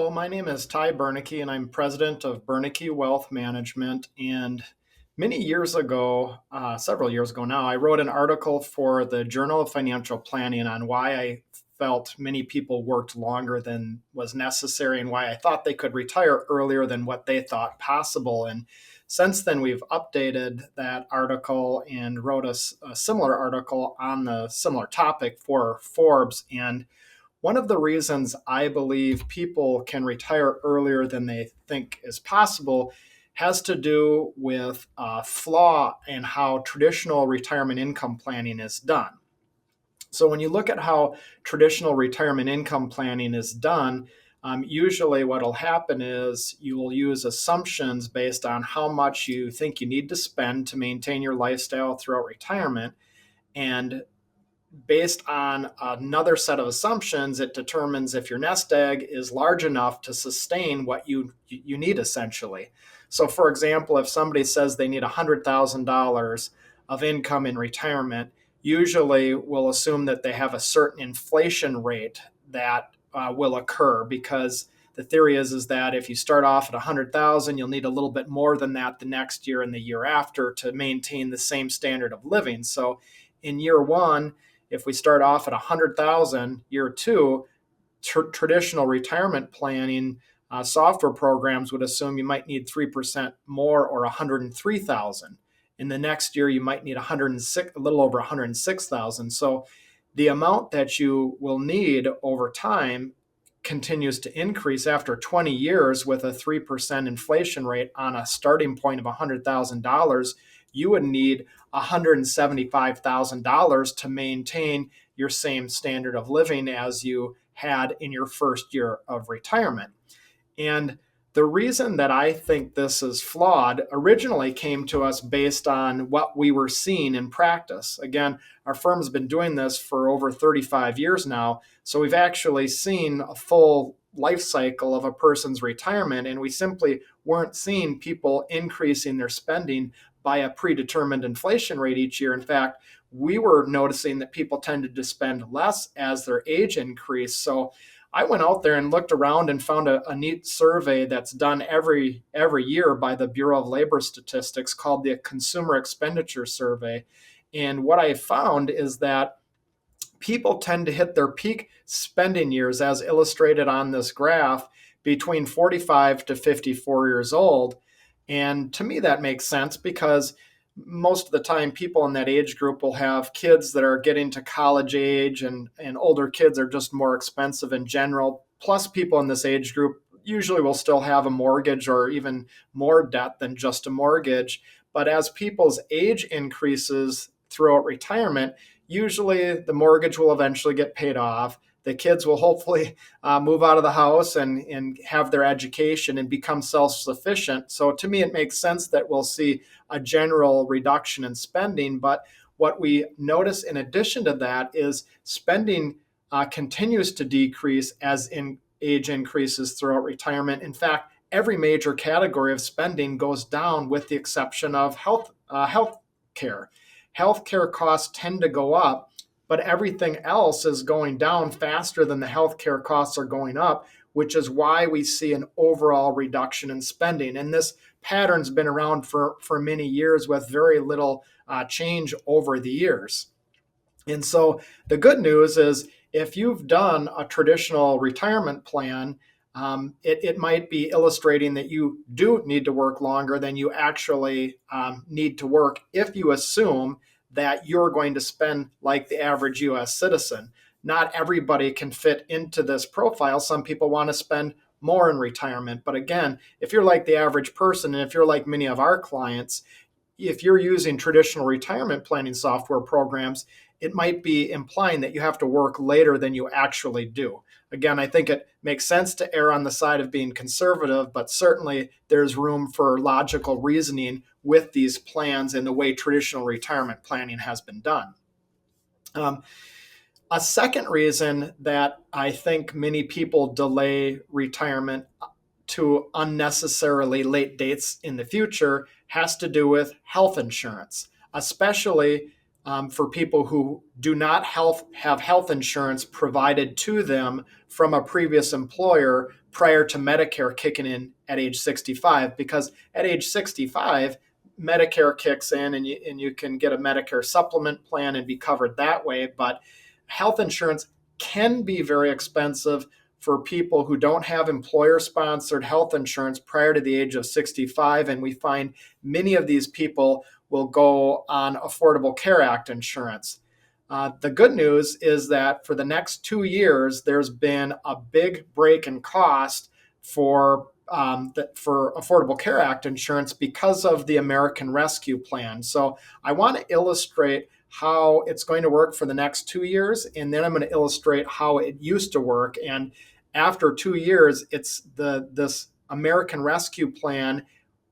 Hello, my name is Ty Bernicke, and I'm president of Bernicke Wealth Management. And many years ago, several years ago now, I wrote an article for the Journal of Financial Planning on why I felt many people worked longer than was necessary and why I thought they could retire earlier than what they thought possible. And since then, we've updated that article and wrote a similar article on the similar topic for Forbes. And one of the reasons I believe people can retire earlier than they think is possible has to do with a flaw in how traditional retirement income planning is done. So, when you look at how traditional retirement income planning is done, usually what will happen is you will use assumptions based on how much you think you need to spend to maintain your lifestyle throughout retirement. And based on another set of assumptions, it determines if your nest egg is large enough to sustain what you need essentially. So, for example, if somebody says they need $100,000 of income in retirement, usually we'll assume that they have a certain inflation rate that will occur because the theory is that if you start off at 100,000, you'll need a little bit more than that the next year and the year after to maintain the same standard of living. So, in year one, if we start off at 100,000, year two, traditional retirement planning software programs would assume you might need 3% more or 103,000. In the next year, you might need 106, a little over 106,000. So the amount that you will need over time continues to increase after 20 years with a 3% inflation rate on a starting point of $100,000. You would need $175,000 to maintain your same standard of living as you had in your first year of retirement. And the reason that I think this is flawed originally came to us based on what we were seeing in practice. Again, our firm's been doing this for over 35 years now, so we've actually seen a full life cycle of a person's retirement, and we simply weren't seeing people increasing their spending by a predetermined inflation rate each year. In fact, we were noticing that people tended to spend less as their age increased. So I went out there and looked around and found a neat survey that's done every year by the Bureau of Labor Statistics called the Consumer Expenditure Survey. And what I found is that people tend to hit their peak spending years, as illustrated on this graph, between 45 to 54 years old. And to me, that makes sense because most of the time people in that age group will have kids that are getting to college age, and older kids are just more expensive in general. Plus, people in this age group usually will still have a mortgage or even more debt than just a mortgage. But as people's age increases throughout retirement, usually the mortgage will eventually get paid off. The kids will hopefully move out of the house and have their education and become self-sufficient. So to me, it makes sense that we'll see a general reduction in spending. But what we notice in addition to that is spending continues to decrease as age increases throughout retirement. In fact, every major category of spending goes down with the exception of health care. Healthcare costs tend to go up, but everything else is going down faster than the healthcare costs are going up, which is why we see an overall reduction in spending. And this pattern's been around for many years with very little change over the years. And so the good news is if you've done a traditional retirement plan, it might be illustrating that you do need to work longer than you actually need to work if you assume that you're going to spend like the average US citizen. Not everybody can fit into this profile. Some people want to spend more in retirement. But again, if you're like the average person, and if you're like many of our clients, if you're using traditional retirement planning software programs, it might be implying that you have to work later than you actually do. Again, I think it makes sense to err on the side of being conservative, but certainly there's room for logical reasoning with these plans and the way traditional retirement planning has been done. A second reason that I think many people delay retirement to unnecessarily late dates in the future has to do with health insurance, especially for people who do not have health insurance provided to them from a previous employer prior to Medicare kicking in at age 65. Because at age 65, Medicare kicks in and you can get a Medicare supplement plan and be covered that way. But health insurance can be very expensive for people who don't have employer sponsored health insurance prior to the age of 65. And we find many of these people will go on Affordable Care Act insurance. The good news is that for the next 2 years, there's been a big break in cost for Affordable Care Act insurance because of the American Rescue Plan. So I want to illustrate how it's going to work for the next 2 years, and then I'm going to illustrate how it used to work. And after 2 years, it's this American Rescue Plan,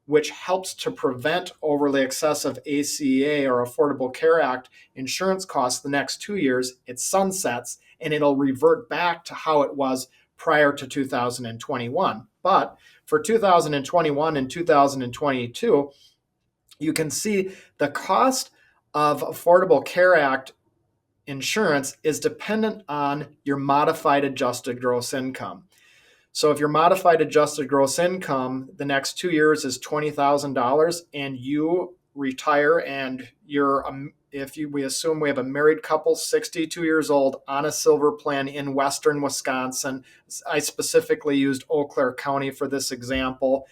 which helps to prevent overly excessive ACA or Affordable Care Act insurance costs the next 2 years. It sunsets and it'll revert back to how it was prior to 2021. But for 2021 and 2022, you can see the cost of Affordable Care Act insurance is dependent on your modified adjusted gross income. So if your modified adjusted gross income the next 2 years is $20,000 and you retire and we assume we have a married couple, 62 years old, on a silver plan in Western Wisconsin. I specifically used Eau Claire County for this example.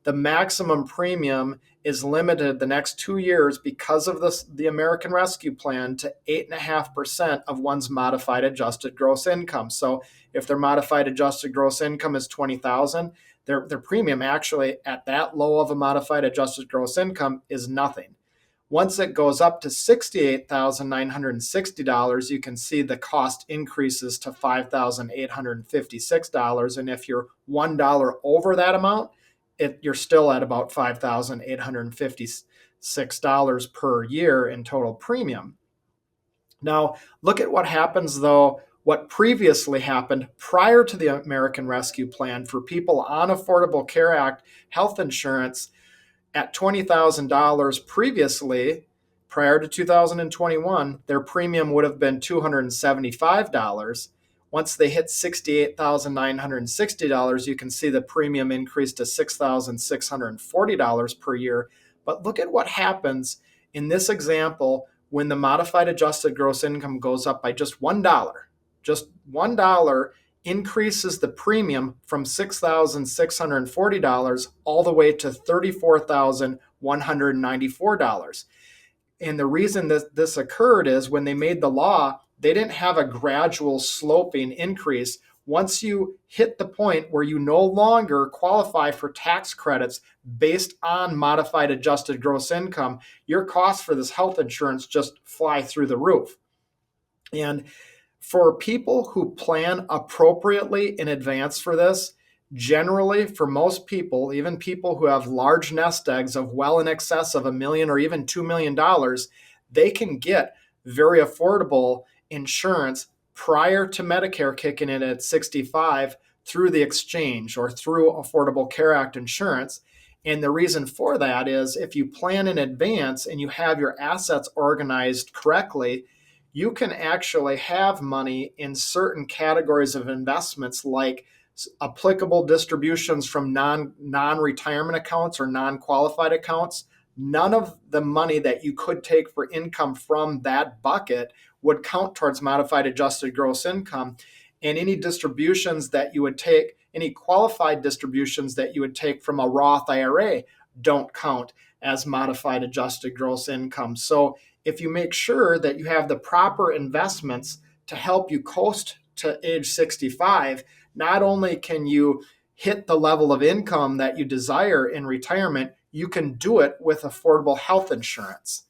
The maximum premium is limited the next 2 years because of the American Rescue Plan to 8.5% of one's modified adjusted gross income. So if their modified adjusted gross income is $20,000, their premium actually at that low of a modified adjusted gross income is nothing. Once it goes up to $68,960, you can see the cost increases to $5,856. And if you're $1 over that amount, you're still at about $5,856 per year in total premium. Now, look at what happens, though, what previously happened prior to the American Rescue Plan for people on Affordable Care Act health insurance at $20,000 previously. Prior to 2021, their premium would have been $275. Once they hit $68,960, you can see the premium increased to $6,640 per year. But look at what happens in this example when the modified adjusted gross income goes up by just $1. Just $1 increases the premium from $6,640 all the way to $34,194. And the reason that this occurred is when they made the law, they didn't have a gradual sloping increase. Once you hit the point where you no longer qualify for tax credits based on modified adjusted gross income, your costs for this health insurance just fly through the roof. And for people who plan appropriately in advance for this, generally for most people, even people who have large nest eggs of well in excess of $1 million or even $2 million, they can get very affordable insurance prior to Medicare kicking in at 65 through the exchange or through Affordable Care Act insurance. And the reason for that is if you plan in advance and you have your assets organized correctly, you can actually have money in certain categories of investments like applicable distributions from non-retirement accounts or non-qualified accounts. None of the money that you could take for income from that bucket would count towards modified adjusted gross income. And any distributions that you would take, any qualified distributions that you would take from a Roth IRA don't count as modified adjusted gross income. So if you make sure that you have the proper investments to help you coast to age 65, not only can you hit the level of income that you desire in retirement, you can do it with affordable health insurance.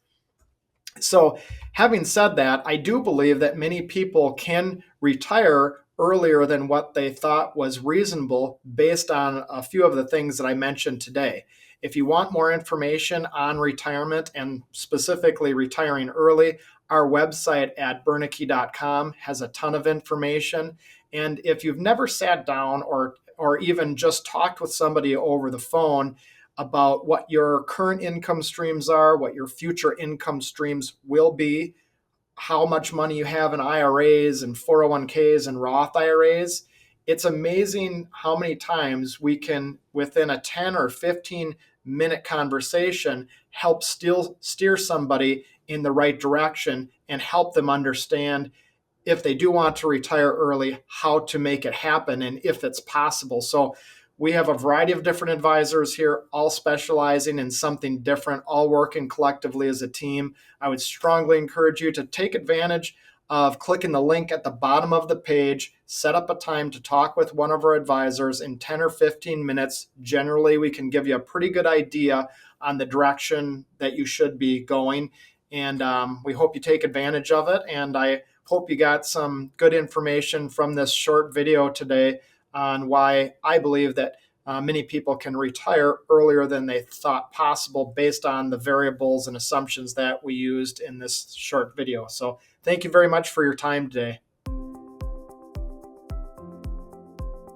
So having said that, I do believe that many people can retire earlier than what they thought was reasonable based on a few of the things that I mentioned today. If you want more information on retirement and specifically retiring early, our website at bernicke.com has a ton of information. And if you've never sat down or even just talked with somebody over the phone about what your current income streams are, what your future income streams will be, how much money you have in IRAs and 401ks and Roth IRAs, it's amazing how many times we can, within a 10 or 15-minute conversation, help steer somebody in the right direction and help them understand, if they do want to retire early, how to make it happen and if it's possible. So we have a variety of different advisors here, all specializing in something different, all working collectively as a team. I would strongly encourage you to take advantage of clicking the link at the bottom of the page, set up a time to talk with one of our advisors in 10 or 15 minutes. Generally, we can give you a pretty good idea on the direction that you should be going. And we hope you take advantage of it. And I hope you got some good information from this short video today on why I believe that many people can retire earlier than they thought possible based on the variables and assumptions that we used in this short video. So thank you very much for your time today.